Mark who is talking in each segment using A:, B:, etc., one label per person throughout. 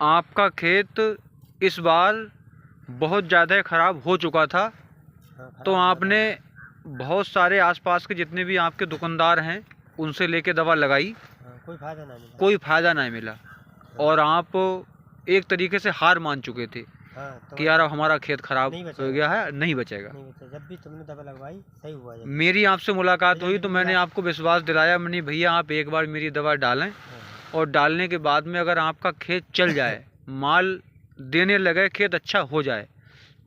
A: आपका खेत इस बार बहुत ज़्यादा ख़राब हो चुका था, तो आपने बहुत सारे आसपास के जितने भी आपके दुकानदार हैं उनसे लेके दवा लगाई, कोई फ़ायदा नहीं मिला और आप एक तरीके से हार मान चुके थे कि यार अब हमारा खेत ख़राब हो गया है, नहीं बचेगा।
B: जब भी तुमने दवा लगवाई सही हुआ।
A: मेरी आपसे मुलाकात हुई तो मैंने आपको विश्वास दिलाया, मैंने भैया आप एक बार मेरी दवा डालें और डालने के बाद में अगर आपका खेत चल जाए, माल देने लगे, खेत अच्छा हो जाए,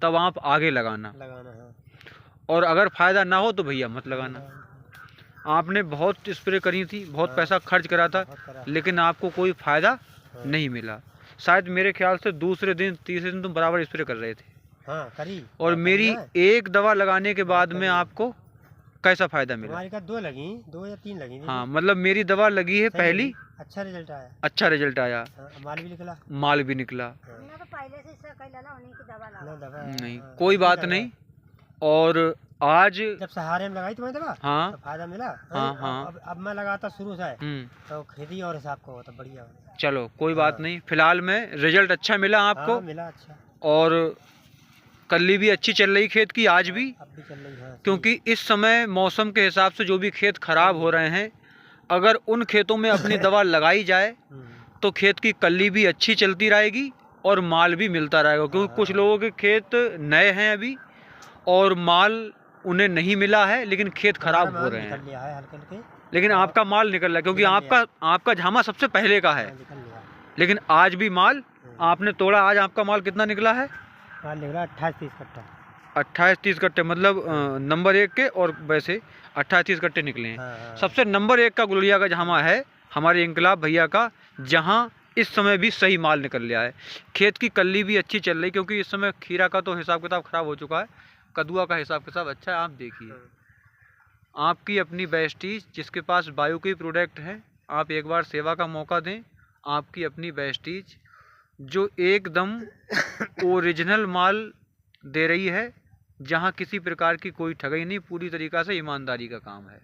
A: तब आप आगे लगाना और अगर फ़ायदा ना हो तो भैया मत लगाना। आपने बहुत स्प्रे करी थी, बहुत पैसा खर्च करा था, लेकिन आपको कोई फ़ायदा नहीं मिला। शायद मेरे ख्याल से दूसरे दिन तीसरे दिन तुम बराबर स्प्रे कर रहे थे।
B: करी।
A: और मेरी एक दवा लगाने के बाद में आपको कैसा फ़ायदा मिला?
B: हमारी का 2 लगी, 2 या 3 लगी।
A: हाँ, मतलब मेरी दवा लगी है पहली,
B: अच्छा रिजल्ट आया।
A: अच्छा रिजल्ट आया।
B: माल भी निकला।
A: माल भी निकला।
B: तो पहले से
A: नहीं, कोई बात नहीं। और आज
B: जब सहारे में लगाई तुम्हें दवा,
A: हाँ,
B: तो फायदा मिला।
A: हाँ।
B: अब मैं लगाता शुरू से तो खेती और हिसाब का होता बढ़िया।
A: चलो कोई बात नहीं, फिलहाल में रिजल्ट अच्छा मिला आपको।
B: मिला अच्छा।
A: और कल्ली भी अच्छी चल रही खेत की, आज भी
B: अब भी चल रही है।
A: क्योंकि इस समय मौसम के हिसाब से जो भी खेत खराब हो रहे हैं, अगर उन खेतों में अपनी दवा लगाई जाए तो खेत की कल्ली भी अच्छी चलती रहेगी और माल भी मिलता रहेगा। क्योंकि कुछ लोगों के खेत नए हैं अभी और माल उन्हें नहीं मिला है, लेकिन खेत खराब हो रहे हैं। लेकिन आपका माल निकल रहा है क्योंकि आपका झामा सबसे पहले का है। लेकिन आज भी माल आपने तोड़ा, आज आपका माल कितना निकला है?
B: 28-30 कट्टा।
A: 28-30 कट्टे, मतलब नंबर 1 के, और वैसे 28-30 कट्टे निकले हैं। सबसे नंबर 1 का गुलरिया का झामा है हमारे इंकलाब भैया का, जहां इस समय भी सही माल निकल लिया है। खेत की कल्ली भी अच्छी चल रही, क्योंकि इस समय खीरा का तो हिसाब किताब खराब हो चुका है, कद्दुआ का हिसाब किताब अच्छा है। आप देखिए, आपकी अपनी वेस्टीज, जिसके पास बायो की प्रोडक्ट है, आप एक बार सेवा का मौका दें। आपकी अपनी वेस्टीज जो एकदम ओरिजिनल माल दे रही है, जहां किसी प्रकार की कोई ठगी नहीं, पूरी तरीक़ा से ईमानदारी का काम है।